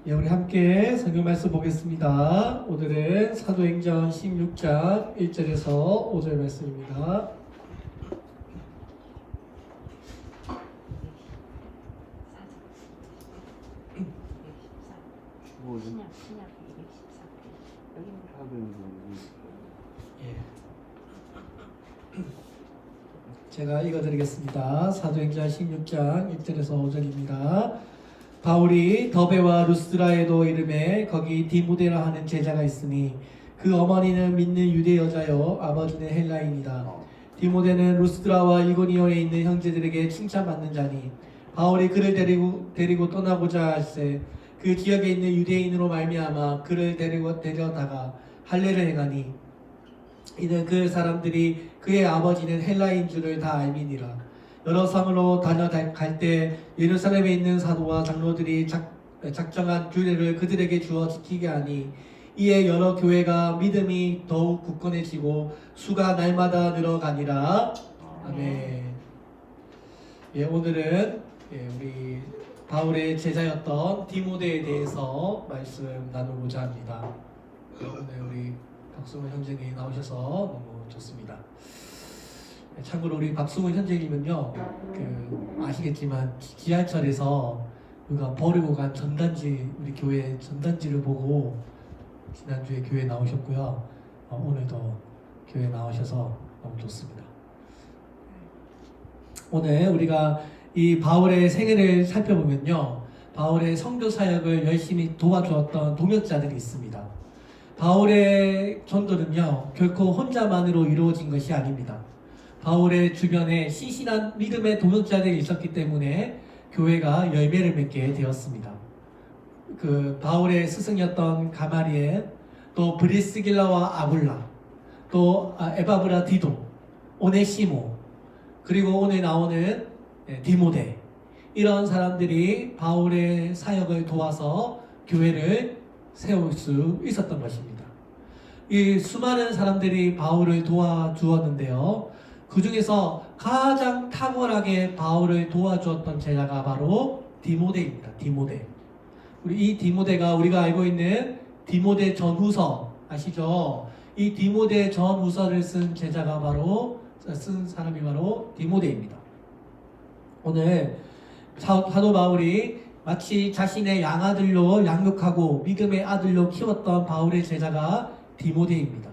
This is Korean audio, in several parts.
예, 우리 함께 성경 말씀 보겠습니다. 오늘은 사도행전 16장 1절에서 5절 말씀입니다. 제가 읽어드리겠습니다. 사도행전 16장 1절에서 5절입니다. 바울이 더베와 루스드라에도 이름에 거기 디모데라 하는 제자가 있으니 그 어머니는 믿는 유대 여자요 아버지는 헬라인이다. 디모데는 루스드라와 이고니온에 있는 형제들에게 칭찬받는 자니 바울이 그를 데리고 떠나고자 할세 그 지역에 있는 유대인으로 말미암아 그를 데려다가 할례를 행하니 이는 그 사람들이 그의 아버지는 헬라인 줄을 다 알미니라. 여러 성으로 다녀갈 때 예루살렘에 있는 사도와 장로들이 작정한 규례를 그들에게 주어 지키게 하니 이에 여러 교회가 믿음이 더욱 굳건해지고 수가 날마다 늘어가니라. 아멘. 예, 오늘은 우리 바울의 제자였던 디모데에 대해서 말씀 나누고자 합니다. 오늘 우리 박수훈 형제님이 나오셔서 너무 좋습니다. 참고로 우리 박수훈 현재님은요, 아시겠지만 지하철에서 우리가 버리고 간 전단지, 우리 교회 전단지를 보고 지난주에 교회 나오셨고요. 오늘도 교회 나오셔서 너무 좋습니다. 오늘 우리가 이 바울의 생애를 살펴보면요, 바울의 선교 사역을 열심히 도와주었던 동역자들이 있습니다. 바울의 전도는요, 결코 혼자만으로 이루어진 것이 아닙니다. 바울의 주변에 신실한 믿음의 동역자들이 있었기 때문에 교회가 열매를 맺게 되었습니다. 바울의 스승이었던 가마리엘, 또 브리스길라와 아굴라, 또 에바브라 디도, 오네시모, 그리고 오늘 나오는 디모데, 이런 사람들이 바울의 사역을 도와서 교회를 세울 수 있었던 것입니다. 이 수많은 사람들이 바울을 도와주었는데요, 그 중에서 가장 탁월하게 바울을 도와주었던 제자가 바로 디모데입니다. 디모데. 이 디모데가 우리가 알고 있는 디모데 전후서 아시죠? 이 디모데 전후서를 쓴 사람이 바로 디모데입니다. 오늘 사도 바울이 마치 자신의 양아들로 양육하고 믿음의 아들로 키웠던 바울의 제자가 디모데입니다.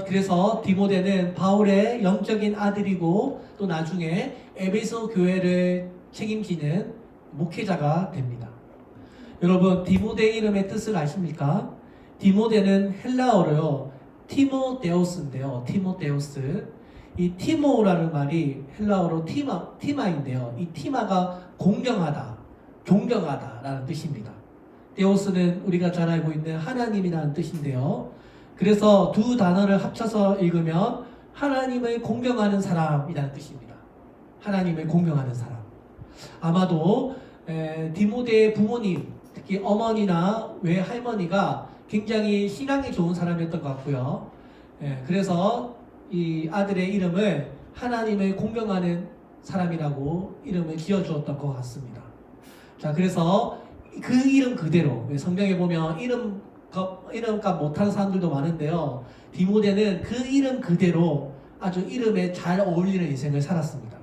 그래서 디모데는 바울의 영적인 아들이고 또 나중에 에베소 교회를 책임지는 목회자가 됩니다. 여러분, 디모데 이름의 뜻을 아십니까? 디모데는 헬라어로요, 티모데우스인데요. 티모데우스. 이 티모라는 말이 헬라어로 티마인데요. 이 티마가 공경하다, 존경하다라는 뜻입니다. 데우스는 우리가 잘 알고 있는 하나님이라는 뜻인데요. 그래서 두 단어를 합쳐서 읽으면 하나님을 공경하는 사람이라는 뜻입니다. 하나님을 공경하는 사람. 아마도 디모데의 부모님, 특히 어머니나 외할머니가 굉장히 신앙이 좋은 사람이었던 것 같고요. 그래서 이 아들의 이름을 하나님을 공경하는 사람이라고 이름을 지어주었던 것 같습니다. 자, 그래서 그 이름 그대로, 성경에 보면 이름값 못하는 사람들도 많은데요, 디모데는 그 이름 그대로 아주 이름에 잘 어울리는 인생을 살았습니다.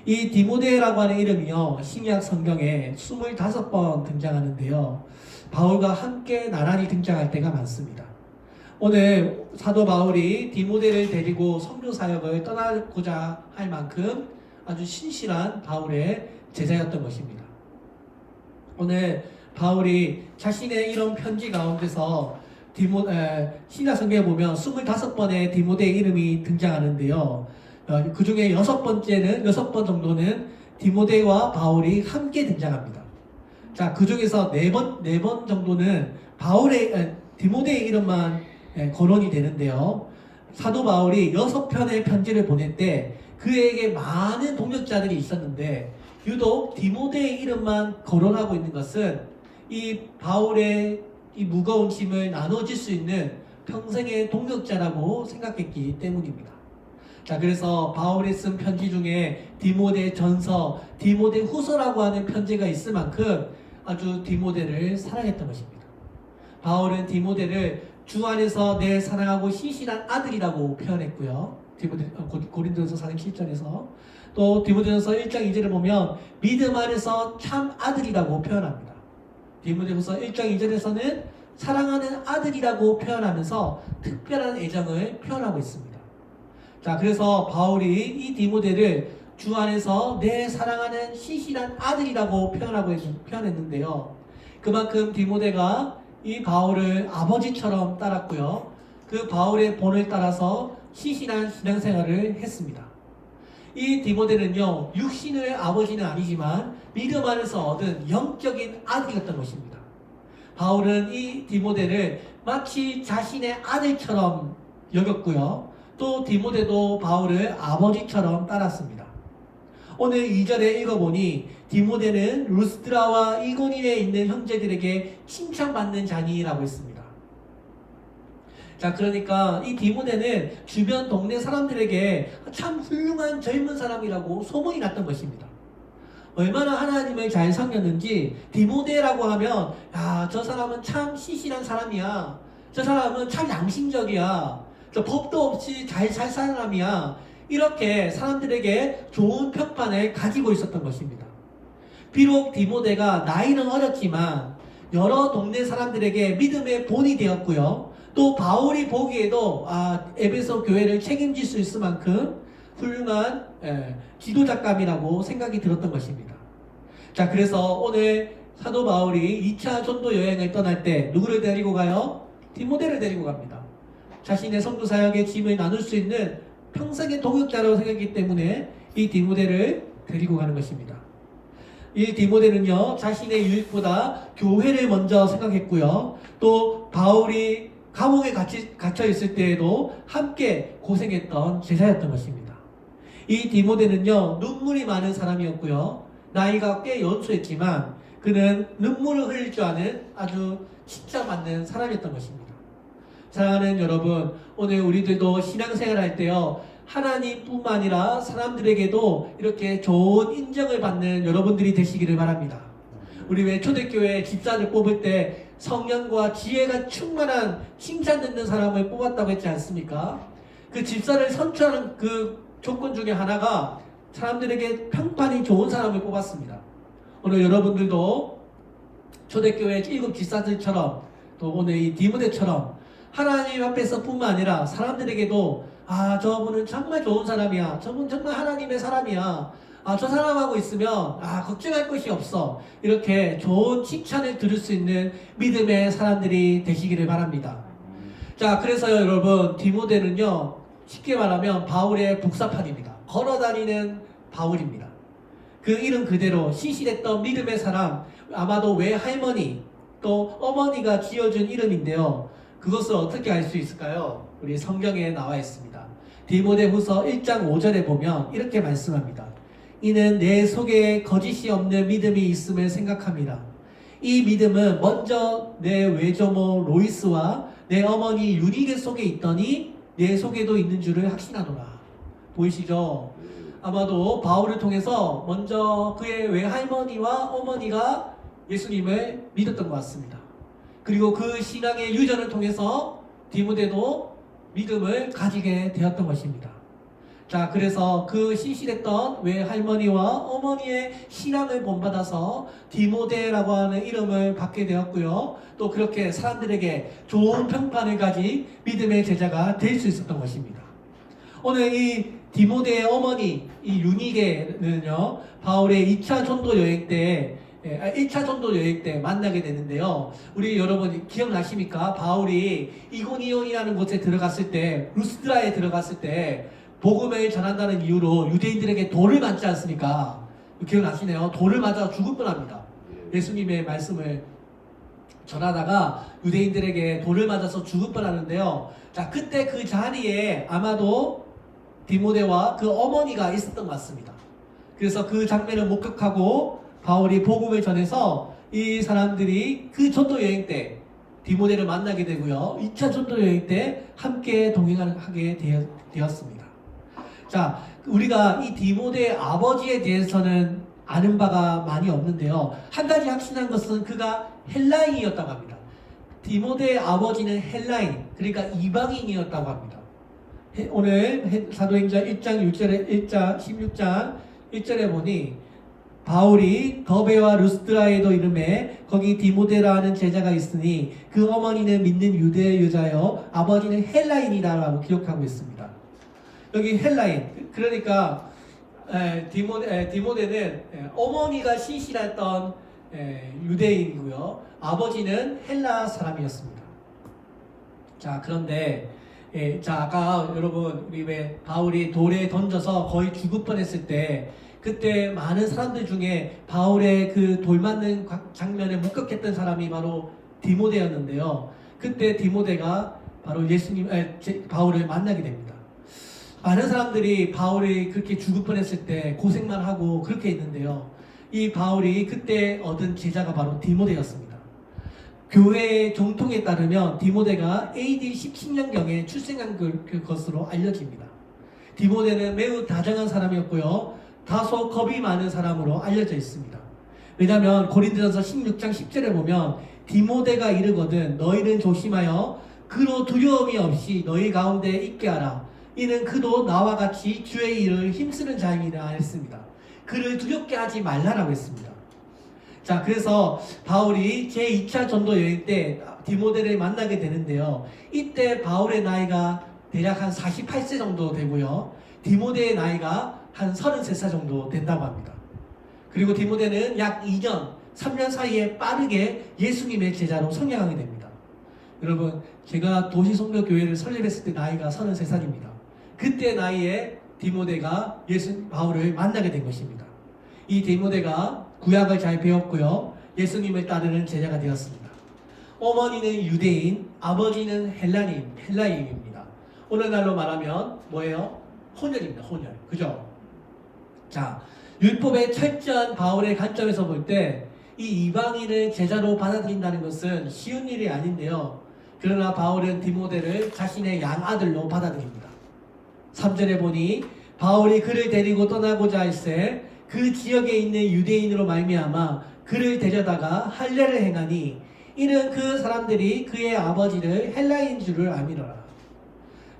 이 디모데라고 하는 이름이요, 신약 성경에 25번 등장하는데요, 바울과 함께 나란히 등장할 때가 많습니다. 오늘 사도 바울이 디모데를 데리고 선교 사역을 떠나고자 할 만큼 아주 신실한 바울의 제자였던 것입니다. 오늘 바울이 자신의 이런 편지 가운데서 신약 성경에 보면 25번의 디모데의 이름이 등장하는데요, 그 중에 6번 정도는 디모데와 바울이 함께 등장합니다. 자, 그 중에서 4번 정도는 디모데의 이름만 거론이 되는데요, 사도 바울이 6편의 편지를 보낼 때 그에게 많은 동역자들이 있었는데 유독 디모데의 이름만 거론하고 있는 것은 이 바울의 이 무거운 짐을 나눠줄 수 있는 평생의 동역자라고 생각했기 때문입니다. 자, 그래서 바울이 쓴 편지 중에 디모데 전서, 디모데 후서라고 하는 편지가 있을 만큼 아주 디모데를 사랑했던 것입니다. 바울은 디모데를 주 안에서 내 사랑하고 신실한 아들이라고 표현했고요. 고린도전서 4장 7절에서 또 디모데전서 1장 2절을 보면 믿음 안에서 참 아들이라고 표현합니다. 디모데후서 1장 2절에서는 사랑하는 아들이라고 표현하면서 특별한 애정을 표현하고 있습니다. 자, 그래서 바울이 이 디모데를 주 안에서 내 사랑하는 신실한 아들이라고 표현했는데요. 그만큼 디모데가 이 바울을 아버지처럼 따랐고요. 그 바울의 본을 따라서 신실한 신앙생활을 했습니다. 이 디모데는요, 육신의 아버지는 아니지만 믿음 안에서 얻은 영적인 아들이었던 것입니다. 바울은 이 디모데를 마치 자신의 아들처럼 여겼고요. 또 디모데도 바울을 아버지처럼 따랐습니다. 오늘 2절에 읽어보니 디모데는 루스드라와 이고니에 있는 형제들에게 칭찬받는 자니라고 했습니다. 자, 그러니까 이 디모데는 주변 동네 사람들에게 참 훌륭한 젊은 사람이라고 소문이 났던 것입니다. 얼마나 하나님을 잘 섬겼는지 디모데라고 하면 야, 저 사람은 참 신실한 사람이야. 저 사람은 참 양심적이야. 저 법도 없이 잘 살 사람이야. 이렇게 사람들에게 좋은 평판을 가지고 있었던 것입니다. 비록 디모데가 나이는 어렸지만 여러 동네 사람들에게 믿음의 본이 되었고요. 또 바울이 보기에도 에베소 교회를 책임질 수 있을 만큼 훌륭한 지도자감이라고 생각이 들었던 것입니다. 자, 그래서 오늘 사도 바울이 2차 전도 여행을 떠날 때 누구를 데리고 가요? 디모데를 데리고 갑니다. 자신의 선교 사역의 짐을 나눌 수 있는 평생의 동역자라고 생각했기 때문에 이 디모데를 데리고 가는 것입니다. 이 디모데는요, 자신의 유익보다 교회를 먼저 생각했고요. 또 바울이 감옥에 갇혀 있을 때에도 함께 고생했던 제자였던 것입니다. 이 디모데는요, 눈물이 많은 사람이었고요. 나이가 꽤 연소했지만 그는 눈물을 흘릴 줄 아는 아주 칭찬받는 사람이었던 것입니다. 사랑하는 여러분, 오늘 우리들도 신앙생활 할 때요, 하나님뿐만 아니라 사람들에게도 이렇게 좋은 인정을 받는 여러분들이 되시기를 바랍니다. 우리 왜 초대교회 집사를 뽑을 때 성령과 지혜가 충만한 칭찬 듣는 사람을 뽑았다고 했지 않습니까? 그 집사를 선출하는 그 조건 중에 하나가 사람들에게 평판이 좋은 사람을 뽑았습니다. 오늘 여러분들도 초대교회 7 집사들처럼 또 오늘 이 디모데처럼 하나님 앞에서 뿐만 아니라 사람들에게도 저분은 정말 좋은 사람이야. 저분 정말 하나님의 사람이야. 저 사람하고 있으면 걱정할 것이 없어. 이렇게 좋은 칭찬을 들을 수 있는 믿음의 사람들이 되시기를 바랍니다. 자, 그래서요, 여러분, 디모데는요, 쉽게 말하면 바울의 복사판입니다. 걸어다니는 바울입니다. 그 이름 그대로 신실했던 믿음의 사람, 아마도 외할머니 또 어머니가 지어준 이름인데요. 그것을 어떻게 알 수 있을까요? 우리 성경에 나와 있습니다. 디모데후서 1장 5절에 보면 이렇게 말씀합니다. 이는 내 속에 거짓이 없는 믿음이 있음을 생각합니다. 이 믿음은 먼저 내 외조모 로이스와 내 어머니 유니게 속에 있더니 내 속에도 있는 줄을 확신하노라. 보이시죠? 아마도 바울을 통해서 먼저 그의 외할머니와 어머니가 예수님을 믿었던 것 같습니다. 그리고 그 신앙의 유전을 통해서 디모데도 믿음을 가지게 되었던 것입니다. 자, 그래서 그 신실했던 외할머니와 어머니의 신앙을 본받아서 디모데라고 하는 이름을 받게 되었고요. 또 그렇게 사람들에게 좋은 평판을 가진 믿음의 제자가 될 수 있었던 것입니다. 오늘 이 디모데의 어머니, 이 유니게는요, 바울의 2차 전도 여행 때 1차 전도 여행 때 만나게 되는데요. 우리 여러분 기억나십니까? 바울이 이고니온이라는 곳에 들어갔을 때, 루스드라에 들어갔을 때 복음을 전한다는 이유로 유대인들에게 돌을 맞지 않습니까? 기억나시네요. 돌을 맞아 죽을 뻔합니다. 예수님의 말씀을 전하다가 유대인들에게 돌을 맞아서 죽을 뻔하는데요. 자, 그때 그 자리에 아마도 디모데와 그 어머니가 있었던 것 같습니다. 그래서 그 장면을 목격하고 바울이 복음을 전해서 이 사람들이 그 전도 여행 때 디모데를 만나게 되고요. 2차 전도 여행 때 함께 동행하게 되었습니다. 자, 우리가 이 디모데의 아버지에 대해서는 아는 바가 많이 없는데요. 한 가지 확신한 것은 그가 헬라인이었다고 합니다. 디모데의 아버지는 헬라인, 그러니까 이방인이었다고 합니다. 오늘 사도행전 1장 16장 1절에 보니 바울이 더베와 루스드라에도 이름에 거기 디모데라 하는 제자가 있으니 그 어머니는 믿는 유대 여자여 아버지는 헬라인이다라고 기록하고 있습니다. 여기 헬라인, 그러니까 디모데는 어머니가 신실했던 유대인이고요. 아버지는 헬라 사람이었습니다. 자, 그런데 자, 아까 여러분 우리 왜 바울이 돌에 던져서 거의 죽을 뻔했을 때 그때 많은 사람들 중에 바울의 그 돌 맞는 장면에 목격했던 사람이 바로 디모데였는데요. 그때 디모데가 바로 바울을 만나게 됩니다. 많은 사람들이 바울이 그렇게 죽을 뻔했을 때 고생만 하고 그렇게 있는데요. 이 바울이 그때 얻은 제자가 바로 디모데였습니다. 교회의 정통에 따르면 디모데가 AD 17년경에 출생한 것으로 알려집니다. 디모데는 매우 다정한 사람이었고요. 다소 겁이 많은 사람으로 알려져 있습니다. 왜냐하면 고린도전서 16장 10절에 보면 디모데가 이르거든 너희는 조심하여 그로 두려움이 없이 너희 가운데 있게 하라. 이는 그도 나와 같이 주의 일을 힘쓰는 자임이라 했습니다. 그를 두렵게 하지 말라라고 했습니다. 자, 그래서 바울이 제2차 전도 여행 때 디모데를 만나게 되는데요. 이때 바울의 나이가 대략 한 48세 정도 되고요. 디모데의 나이가 한 33살 정도 된다고 합니다. 그리고 디모데는 약 2년, 3년 사이에 빠르게 예수님의 제자로 성장하게 됩니다. 여러분, 제가 도시성교교회를 설립했을 때 나이가 33살입니다. 그때 나이에 디모데가 바울을 만나게 된 것입니다. 이 디모데가 구약을 잘 배웠고요. 예수님을 따르는 제자가 되었습니다. 어머니는 유대인, 아버지는 헬라인입니다. 오늘날로 말하면 뭐예요? 혼혈입니다. 혼혈. 그죠? 자, 율법의 철저한 바울의 관점에서 볼 때 이 이방인을 제자로 받아들인다는 것은 쉬운 일이 아닌데요. 그러나 바울은 디모데를 자신의 양아들로 받아들입니다. 3절에 보니 바울이 그를 데리고 떠나고자 할새 그 지역에 있는 유대인으로 말미암아 그를 데려다가 할례를 행하니 이는 그 사람들이 그의 아버지를 헬라인 줄을 알미노라.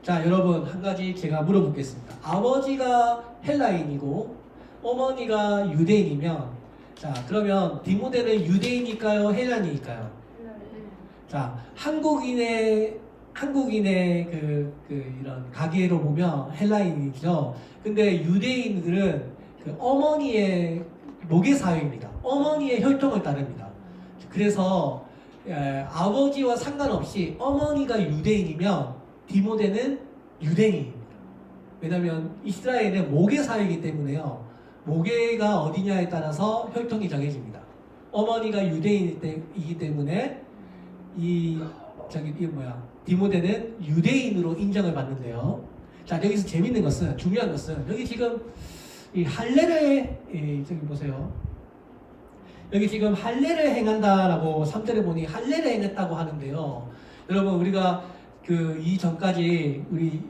자, 여러분 한 가지 제가 물어보겠습니다. 아버지가 헬라인이고 어머니가 유대인이면 자, 그러면 디모데는 유대인일까요? 헬라인일까요? 자, 한국인의 이런 가계로 보면 헬라인이죠. 근데 유대인들은 그 어머니의 모계 사회입니다. 어머니의 혈통을 따릅니다. 그래서 아버지와 상관없이 어머니가 유대인이면 디모데는 유대인입니다. 왜냐하면 이스라엘은 모계 사회이기 때문에요. 모계가 어디냐에 따라서 혈통이 정해집니다. 어머니가 유대인이기 때문에 디모데는 유대인으로 인정을 받는데요. 자, 여기서 재밌는 것은, 중요한 것은, 여기 지금 이 할례를, 저기 보세요. 여기 지금 할례를 행한다라고 3절에 보니 할례를 행했다고 하는데요. 여러분, 우리가 이전까지 우리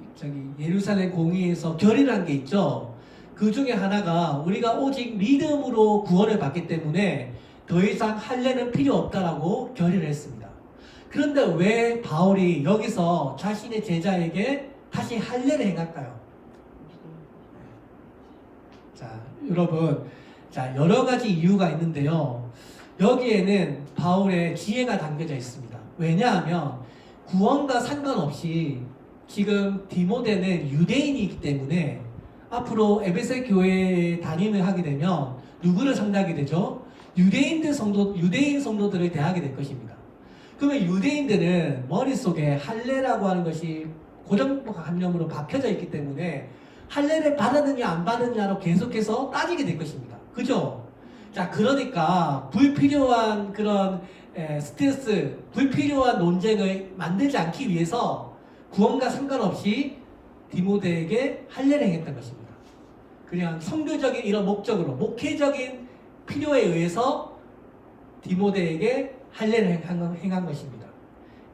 예루살렘 공의에서 결의를 한 게 있죠. 그 중에 하나가 우리가 오직 믿음으로 구원을 받기 때문에 더 이상 할례는 필요 없다라고 결의를 했습니다. 그런데 왜 바울이 여기서 자신의 제자에게 다시 할례를 행할까요? 자, 여러분, 자, 여러 가지 이유가 있는데요. 여기에는 바울의 지혜가 담겨져 있습니다. 왜냐하면 구원과 상관없이 지금 디모데는 유대인이기 때문에 앞으로 에베소 교회에 담임을 하게 되면 누구를 상대하게 되죠? 유대인 성도들을 대하게 될 것입니다. 그러면 유대인들은 머릿속에 할례라고 하는 것이 고정관념으로 박혀져 있기 때문에 할례를 받았느냐 안 받았느냐로 계속해서 따지게 될 것입니다. 그죠? 자, 그러니까 불필요한 그런 스트레스, 불필요한 논쟁을 만들지 않기 위해서 구원과 상관없이 디모데에게 할례를 행했던 것입니다. 그냥 성교적인 이런 목적으로, 목회적인 필요에 의해서 디모데에게 할례를 행한 것입니다.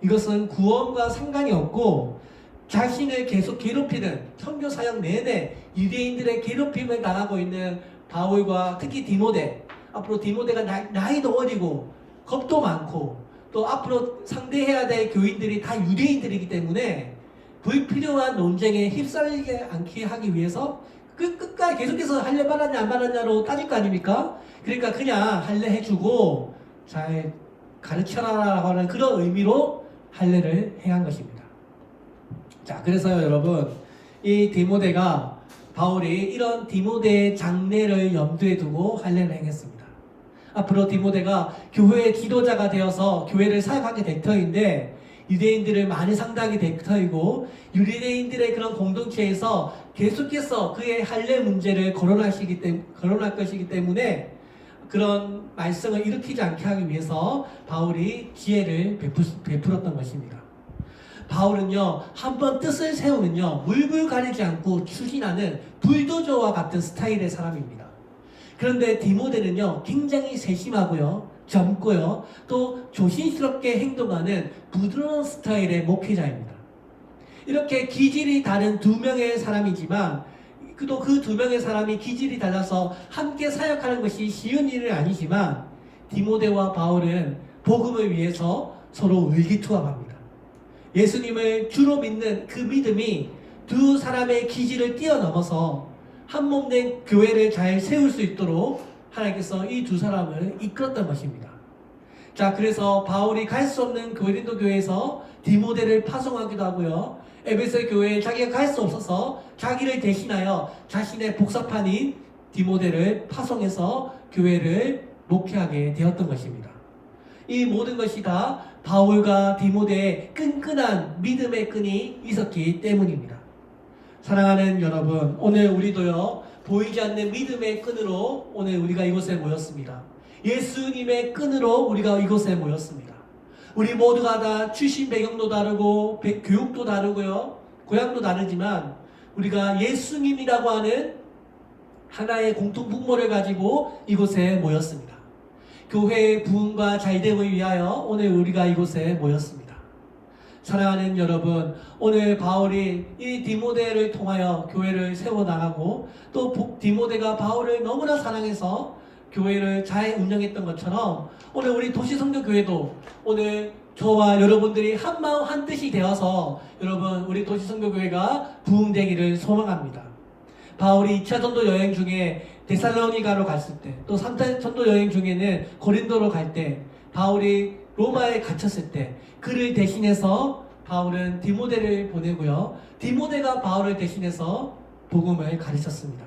이것은 구원과 상관이 없고 자신을 계속 괴롭히는 선교 사역 내내 유대인들의 괴롭힘을 당하고 있는 바울과 특히 디모데, 앞으로 디모데가 나이도 어리고 겁도 많고 또 앞으로 상대해야 될 교인들이 다 유대인들이기 때문에 불필요한 논쟁에 휩쓸리지 않게 하기 위해서 끝까지 계속해서 할례 받았냐 안 받았냐로 따질 거 아닙니까? 그러니까 그냥 할례 해주고 잘 가르쳐라라고 하는 그런 의미로 할례를 행한 것입니다. 자, 그래서요 여러분, 이 디모데가 바울이 이런 디모데의 장래를 염두에 두고 할례를 행했습니다. 앞으로 디모데가 교회의 지도자가 되어서 교회를 사역하게 될 터인데 유대인들을 많이 상대하게 될 터이고 유대인들의 그런 공동체에서 계속해서 그의 할례 문제를 거론할 것이기 때문에 그런 말썽을 일으키지 않게 하기 위해서 바울이 지혜를 베풀었던 것입니다. 바울은요, 한번 뜻을 세우면요, 물불 가리지 않고 추진하는 불도저와 같은 스타일의 사람입니다. 그런데 디모데는요, 굉장히 세심하고요, 젊고요, 또 조심스럽게 행동하는 부드러운 스타일의 목회자입니다. 이렇게 기질이 다른 두 명의 사람이지만 또 그 두 명의 사람이 기질이 달라서 함께 사역하는 것이 쉬운 일은 아니지만 디모데와 바울은 복음을 위해서 서로 의기투합합니다. 예수님을 주로 믿는 그 믿음이 두 사람의 기질을 뛰어넘어서 한 몸 된 교회를 잘 세울 수 있도록 하나님께서 이 두 사람을 이끌었던 것입니다. 자, 그래서 바울이 갈 수 없는 고린도 교회에서 디모데를 파송하기도 하고요. 에베소 교회에 자기가 갈 수 없어서 자기를 대신하여 자신의 복사판인 디모데를 파송해서 교회를 목회하게 되었던 것입니다. 이 모든 것이 다 바울과 디모데의 끈끈한 믿음의 끈이 있었기 때문입니다. 사랑하는 여러분, 오늘 우리도요, 보이지 않는 믿음의 끈으로 오늘 우리가 이곳에 모였습니다. 예수님의 끈으로 우리가 이곳에 모였습니다. 우리 모두가 다 출신 배경도 다르고 교육도 다르고요, 고향도 다르지만 우리가 예수님이라고 하는 하나의 공통 분모를 가지고 이곳에 모였습니다. 교회의 부흥과 잘됨을 위하여 오늘 우리가 이곳에 모였습니다. 사랑하는 여러분, 오늘 바울이 이 디모데를 통하여 교회를 세워나가고 또 디모데가 바울을 너무나 사랑해서 교회를 잘 운영했던 것처럼 오늘 우리 도시성교교회도 오늘 저와 여러분들이 한마음 한뜻이 되어서 여러분 우리 도시성교교회가 부흥되기를 소망합니다. 바울이 2차 전도 여행 중에 데살로니가로 갔을 때, 또 3차 전도 여행 중에는 고린도로 갈 때, 바울이 로마에 갇혔을 때 그를 대신해서 바울은 디모데를 보내고요, 디모데가 바울을 대신해서 복음을 가르쳤습니다.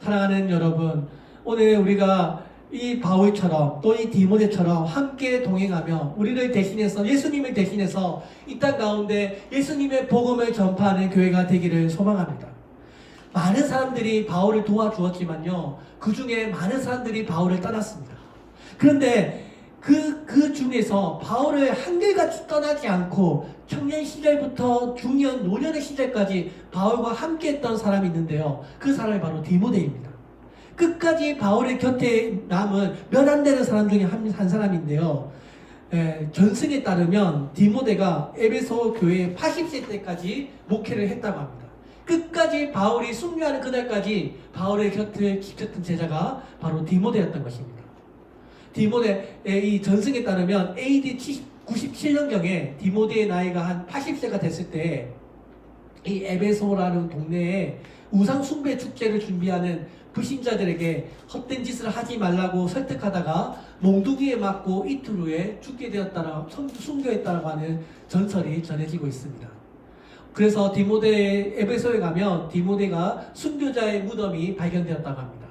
사랑하는 여러분, 오늘 우리가 이 바울처럼 또 이 디모데처럼 함께 동행하며 우리를 대신해서 예수님을 대신해서 이 땅 가운데 예수님의 복음을 전파하는 교회가 되기를 소망합니다. 많은 사람들이 바울을 도와주었지만요, 그 중에 많은 사람들이 바울을 떠났습니다. 그런데 그 중에서 바울을 한결같이 떠나지 않고 청년 시절부터 중년, 노년의 시절까지 바울과 함께 했던 사람이 있는데요, 그 사람이 바로 디모데입니다. 끝까지 바울의 곁에 남은 몇 안 되는 사람 중에 한 사람인데요, 전승에 따르면 디모데가 에베소 교회에 80세 때까지 목회를 했다고 합니다. 끝까지 바울이 순교하는 그날까지 바울의 곁을 지켰던 제자가 바로 디모데였던 것입니다. 디모데의 이 전승에 따르면 AD 97년경에 디모데의 나이가 한 80세가 됐을 때 이 에베소라는 동네에 우상 숭배 축제를 준비하는 불신자들에게 헛된 짓을 하지 말라고 설득하다가 몽둥이에 맞고 이틀 후에 죽게 되었다라 순교했다라고 하는 전설이 전해지고 있습니다. 그래서 디모데 에베소에 가면 디모데가 순교자의 무덤이 발견되었다고 합니다.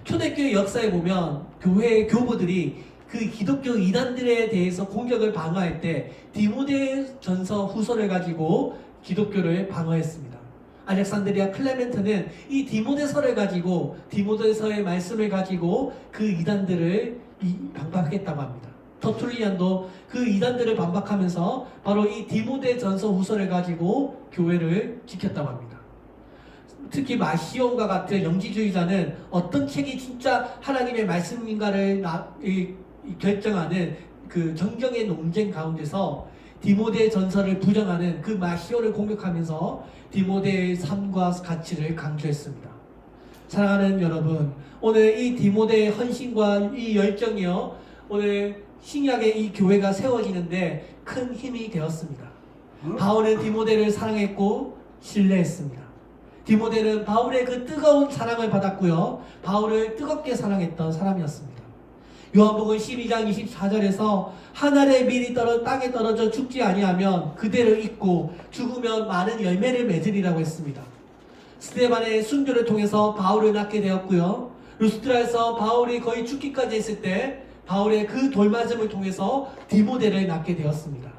초대교회 역사에 보면 교회 교부들이 그 기독교 이단들에 대해서 공격을 방어할 때 디모데 전서 후서를 가지고 기독교를 방어했습니다. 알렉산드리아 클레멘트는 이 디모데서를 가지고 디모데서의 말씀을 가지고 그 이단들을 반박했다고 합니다. 터툴리안도 그 이단들을 반박하면서 바로 이 디모데 전서 후서를 가지고 교회를 지켰다고 합니다. 특히 마시온과 같은 영지주의자는 어떤 책이 진짜 하나님의 말씀인가를 결정하는 그 정경의 논쟁 가운데서 디모데 전서를 부정하는 그 마시오를 공격하면서 디모데의 삶과 가치를 강조했습니다. 사랑하는 여러분, 오늘 이 디모데의 헌신과 이 열정이요, 오늘 신약의 이 교회가 세워지는데 큰 힘이 되었습니다. 바울은 디모데를 사랑했고 신뢰했습니다. 디모데는 바울의 그 뜨거운 사랑을 받았고요, 바울을 뜨겁게 사랑했던 사람이었습니다. 요한복음 12장 24절에서 한 알의 밀이 땅에 떨어져 죽지 아니하면 그대를 잊고 죽으면 많은 열매를 맺으리라고 했습니다. 스데반의 순교를 통해서 바울을 낳게 되었고요, 루스트라에서 바울이 거의 죽기까지 했을 때 바울의 그 돌맞음을 통해서 디모데를 낳게 되었습니다.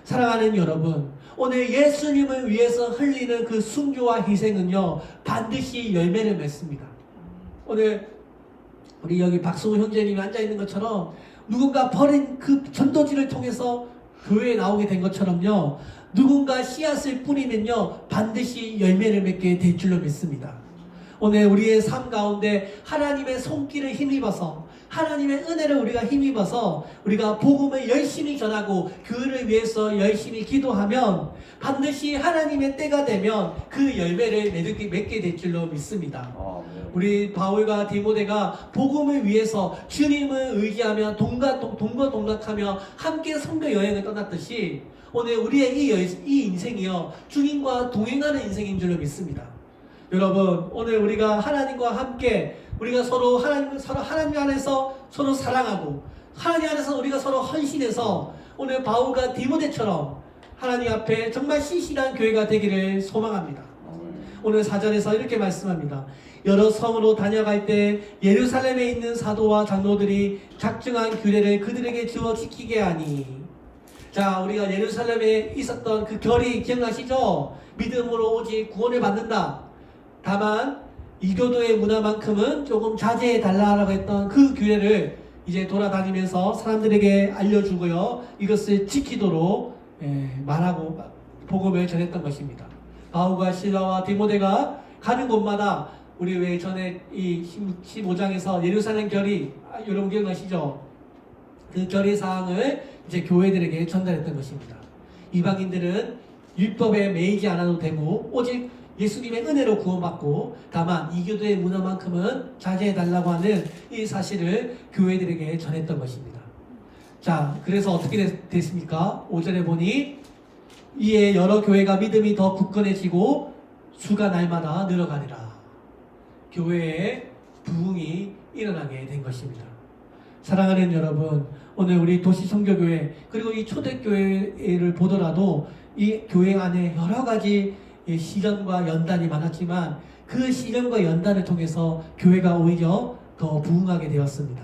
사랑하는 여러분, 오늘 예수님을 위해서 흘리는 그 순교와 희생은요, 반드시 열매를 맺습니다. 오늘 우리 여기 박수호 형제님이 앉아있는 것처럼 누군가 버린 그 전도지를 통해서 교회에 나오게 된 것처럼요, 누군가 씨앗을 뿌리면요 반드시 열매를 맺게 될 줄로 믿습니다. 오늘 우리의 삶 가운데 하나님의 손길을 힘입어서, 하나님의 은혜를 우리가 힘입어서 우리가 복음을 열심히 전하고 교회를 위해서 열심히 기도하면 반드시 하나님의 때가 되면 그 열매를 맺게 될 줄로 믿습니다. 우리 바울과 디모데가 복음을 위해서 주님을 의지하며 동거동락하며 함께 선교 여행을 떠났듯이 오늘 우리의 이 인생이요, 주님과 동행하는 인생인 줄로 믿습니다. 여러분, 오늘 우리가 하나님과 함께 우리가 서로 하나님 안에서 서로 사랑하고 하나님 안에서 우리가 서로 헌신해서 오늘 바울과 디모데처럼 하나님 앞에 정말 신실한 교회가 되기를 소망합니다. 오늘 4절에서 이렇게 말씀합니다. 여러 성으로 다녀갈 때 예루살렘에 있는 사도와 장로들이 작정한 규례를 그들에게 주어 지키게 하니. 자, 우리가 예루살렘에 있었던 그 결의 기억나시죠? 믿음으로 오직 구원을 받는다. 다만 이교도의 문화만큼은 조금 자제해 달라고 했던 그 규례를 이제 돌아다니면서 사람들에게 알려주고요, 이것을 지키도록 말하고 복음을 전했던 것입니다. 바울과 실라와 디모데가 가는 곳마다 우리 왜 전에 이 15장에서 예루살렘 결의, 여러분 기억나시죠? 그 결의 사항을 이제 교회들에게 전달했던 것입니다. 이방인들은 율법에 매이지 않아도 되고 오직 예수님의 은혜로 구원받고 다만 이교도의 문화만큼은 자제해달라고 하는 이 사실을 교회들에게 전했던 것입니다. 자, 그래서 어떻게 됐습니까? 5절에 보니 이에 여러 교회가 믿음이 더 굳건해지고 수가 날마다 늘어가니라. 교회에 부흥이 일어나게 된 것입니다. 사랑하는 여러분, 오늘 우리 도시선교교회 그리고 이 초대교회를 보더라도 이 교회 안에 여러 가지 시련과 연단이 많았지만 그 시련과 연단을 통해서 교회가 오히려 더 부흥하게 되었습니다.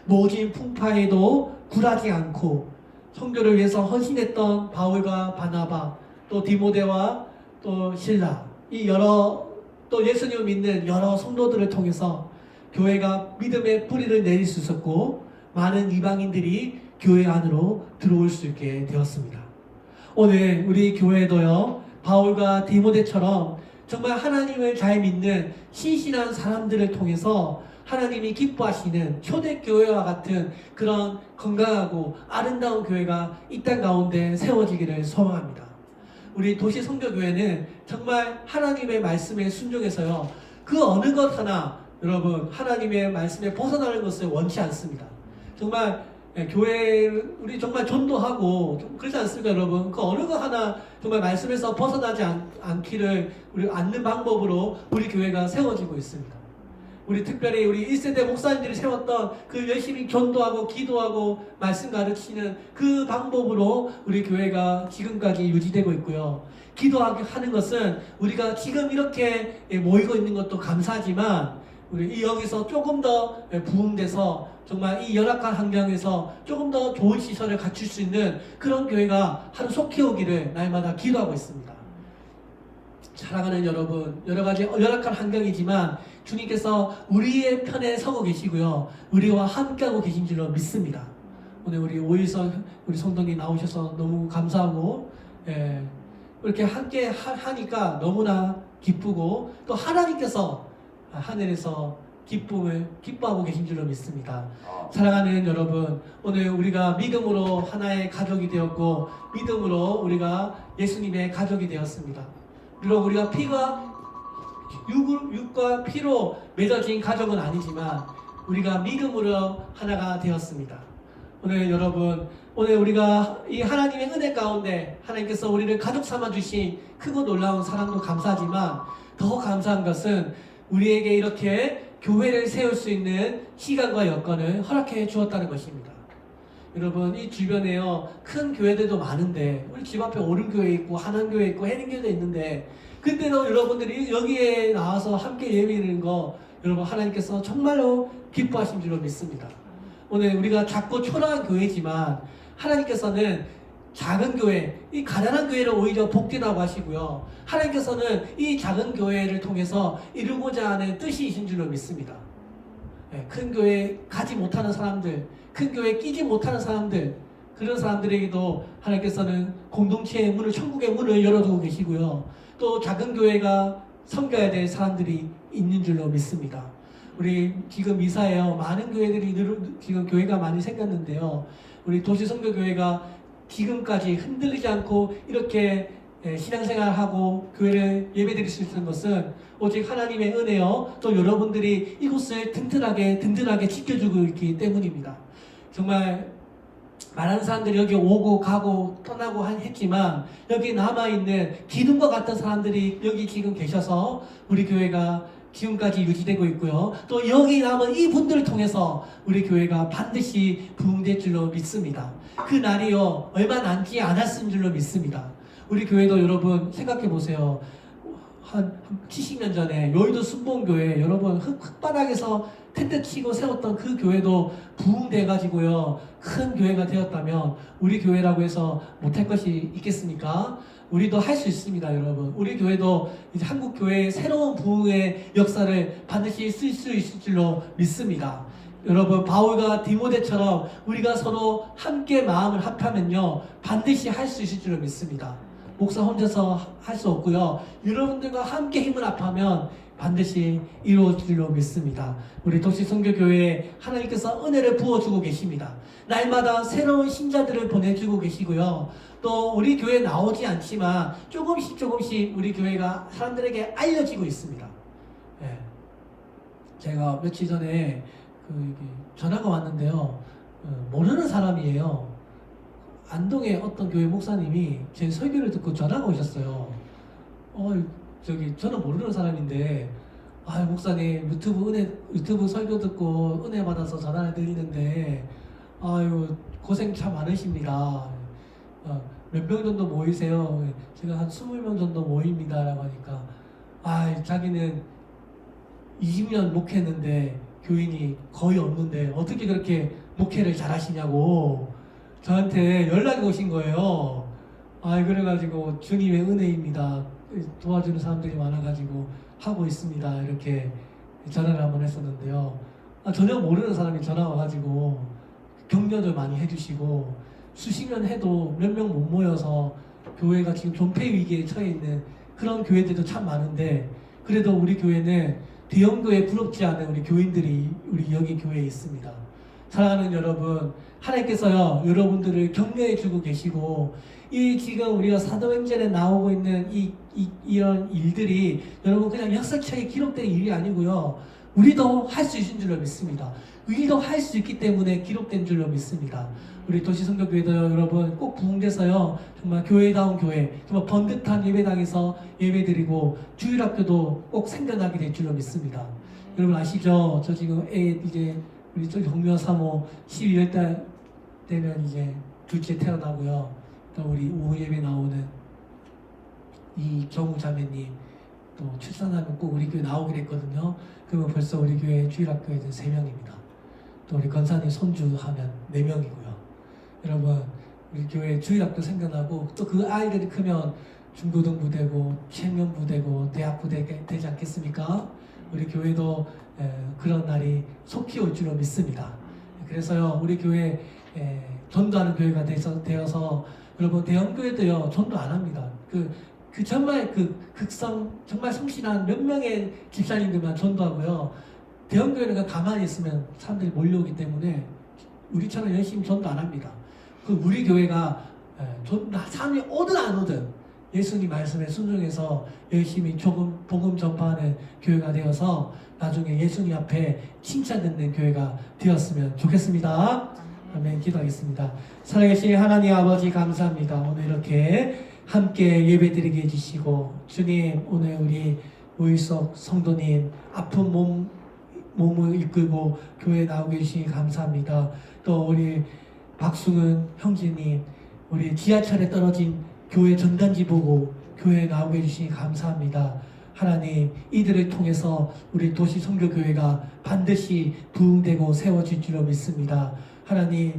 모진 풍파에도 굴하지 않고 선교를 위해서 헌신했던 바울과 바나바, 또 디모데와 또 실라, 이 또 예수님을 믿는 여러 성도들을 통해서 교회가 믿음의 뿌리를 내릴 수 있었고 많은 이방인들이 교회 안으로 들어올 수 있게 되었습니다. 오늘 우리 교회도요, 바울과 디모데처럼 정말 하나님을 잘 믿는 신실한 사람들을 통해서 하나님이 기뻐하시는 초대교회와 같은 그런 건강하고 아름다운 교회가 이 땅 가운데 세워지기를 소망합니다. 우리 도시선교교회는 정말 하나님의 말씀에 순종해서요, 그 어느 것 하나 여러분 하나님의 말씀에 벗어나는 것을 원치 않습니다. 정말 교회 우리 정말 전도하고 그렇지 않습니까 여러분? 그 어느 것 하나 정말 말씀에서 벗어나지 않기를 우리 않는 방법으로 우리 교회가 세워지고 있습니다. 우리 특별히 우리 1세대 목사님들이 세웠던 그 열심히 전도하고 기도하고 말씀 가르치는 그 방법으로 우리 교회가 지금까지 유지되고 있고요. 기도하게 하는 것은 우리가 지금 이렇게 모이고 있는 것도 감사하지만 우리 여기서 조금 더 부흥돼서 정말 이 열악한 환경에서 조금 더 좋은 시설을 갖출 수 있는 그런 교회가 하루 속히 오기를 날마다 기도하고 있습니다. 사랑하는 여러분, 여러 가지 열악한 환경이지만 주님께서 우리의 편에 서고 계시고요, 우리와 함께하고 계신 줄로 믿습니다. 오늘 우리 오일선 우리 성도님 나오셔서 너무 감사하고 이렇게 함께 하니까 너무나 기쁘고 또 하나님께서 하늘에서 기뻐하고 계신 줄로 믿습니다. 사랑하는 여러분, 오늘 우리가 믿음으로 하나의 가족이 되었고 믿음으로 우리가 예수님의 가족이 되었습니다. 그리고 우리가 피가 육과 피로 맺어진 가족은 아니지만 우리가 믿음으로 하나가 되었습니다. 오늘 여러분, 오늘 우리가 이 하나님의 은혜 가운데 하나님께서 우리를 가족 삼아 주신 크고 놀라운 사랑도 감사하지만 더 감사한 것은 우리에게 이렇게 교회를 세울 수 있는 시간과 여건을 허락해 주었다는 것입니다. 여러분, 이 주변에요 큰 교회들도 많은데 우리 집 앞에 오른교회 있고 한안교회 있고 해린교회도 있는데 근데도 여러분들이 여기에 나와서 함께 예배드리는 거 여러분 하나님께서 정말로 기뻐하신 줄로 믿습니다. 오늘 우리가 작고 초라한 교회지만 하나님께서는 작은 교회, 이 가난한 교회를 오히려 복되다고 하시고요. 하나님께서는 이 작은 교회를 통해서 이루고자 하는 뜻이신 줄로 믿습니다. 큰 교회 가지 못하는 사람들, 큰 교회에 끼지 못하는 사람들, 그런 사람들에게도 하나님께서는 공동체의 문을, 천국의 문을 열어두고 계시고요. 또 작은 교회가 섬겨야 될 사람들이 있는 줄로 믿습니다. 우리 지금 미사에요 많은 교회들이 지금 교회가 많이 생겼는데요. 우리 도시선교교회가 지금까지 흔들리지 않고 이렇게 신앙생활하고 교회를 예배드릴 수 있는 것은 오직 하나님의 은혜요 또 여러분들이 이곳을 든든하게 지켜주고 있기 때문입니다. 정말 많은 사람들이 여기 오고 가고 떠나고 했지만 여기 남아있는 기둥과 같은 사람들이 여기 지금 계셔서 우리 교회가 지금까지 유지되고 있고요. 또 여기 남은 이 분들을 통해서 우리 교회가 반드시 부흥될 줄로 믿습니다. 그 날이요 얼마 남지 않았은 줄로 믿습니다. 우리 교회도 여러분 생각해 보세요. 한 70년 전에 여의도 순복음교회 여러분 흙바닥에서 텐트 치고 세웠던 그 교회도 부흥돼 가지고요 큰 교회가 되었다면 우리 교회라고 해서 못할 것이 있겠습니까? 우리도 할 수 있습니다. 여러분, 우리 교회도 이제 한국 교회의 새로운 부흥의 역사를 반드시 쓸 수 있을 줄로 믿습니다. 여러분, 바울과 디모데처럼 우리가 서로 함께 마음을 합하면요 반드시 할 수 있을 줄로 믿습니다. 목사 혼자서 할 수 없고요. 여러분들과 함께 힘을 합하면 반드시 이루어질 줄로 믿습니다. 우리 도시선교교회에 하나님께서 은혜를 부어주고 계십니다. 날마다 새로운 신자들을 보내주고 계시고요. 또 우리 교회에 나오지 않지만 조금씩 우리 교회가 사람들에게 알려지고 있습니다. 예. 제가 며칠 전에 전화가 왔는데요. 모르는 사람이에요. 안동의 어떤 교회 목사님이 제 설교를 듣고 전화가 오셨어요. 저는 모르는 사람인데, 목사님 유튜브 설교 듣고 은혜 받아서 전화를 드리는데, 고생 참 많으십니다. 몇 명 정도 모이세요? 제가 한 20명 정도 모입니다. 라고 하니까, 자기는 20년 목회했는데 교인이 거의 없는데 어떻게 그렇게 목회를 잘 하시냐고 저한테 연락이 오신 거예요. 그래가지고 주님의 은혜입니다. 도와주는 사람들이 많아가지고 하고 있습니다. 이렇게 전화를 한번 했었는데요. 전혀 모르는 사람이 전화 와가지고 격려를 많이 해주시고 수십 년 해도 몇 명 못 모여서 교회가 지금 존폐 위기에 처해 있는 그런 교회들도 참 많은데 그래도 우리 교회는 대형교회 부럽지 않은 우리 교인들이 우리 여기 교회에 있습니다. 사랑하는 여러분, 하나님께서요 여러분들을 격려해주고 계시고 이 지금 우리가 사도행전에 나오고 있는 이런 일들이 여러분 그냥 역사책에 기록된 일이 아니고요 우리도 할 수 있는 줄로 믿습니다. 우리도 할 수 있기 때문에 기록된 줄로 믿습니다. 우리 도시선교교회도요 여러분 꼭 부흥돼서요 정말 교회다운 교회 정말 번듯한 예배당에서 예배드리고 주일학교도 꼭 생겨나게 될 줄로 믿습니다. 여러분 아시죠? 저 지금 이제 우리 저 경묘 사모 12월달 되면 이제 둘째 태어나고요. 또 우리 오후 예배 나오는 이 경우 자매님 또 출산하면 꼭 우리 교회 나오게 됐거든요. 그러면 벌써 우리 교회 주일학교에는 3명입니다. 또 우리 권사님 손주하면 4명이고요. 여러분 우리 교회 주일학교 생겨나고 또 그 아이들이 크면 중고등부 되고 청년부 되고 대학부 되지 않겠습니까? 우리 교회도 그런 날이 속히 올 줄로 믿습니다. 그래서요 우리 교회 전도하는 교회가 되어서 여러분 대형교회도요 전도 안 합니다. 정말 정말 성실한 몇 명의 집사님들만 전도하고요. 대형교회는 가만히 있으면 사람들이 몰려오기 때문에 우리처럼 열심히 전도 안 합니다. 우리 교회가 사람이 오든 안 오든 예수님 말씀에 순종해서 열심히 조금 복음 전파하는 교회가 되어서 나중에 예수님 앞에 칭찬 듣는 교회가 되었으면 좋겠습니다. 아멘. 기도하겠습니다. 살아계신 하나님 아버지 감사합니다. 오늘 이렇게 함께 예배드리게 해주시고 주님, 오늘 우리 우일석 성도님 아픈 몸을 이끌고 교회에 나오게 해주시니 감사합니다. 또 우리 박승은 형제님, 우리 지하철에 떨어진 교회 전단지 보고 교회에 나오게 해주시니 감사합니다. 하나님, 이들을 통해서 우리 도시 선교교회가 반드시 부흥되고 세워질 줄로 믿습니다. 하나님,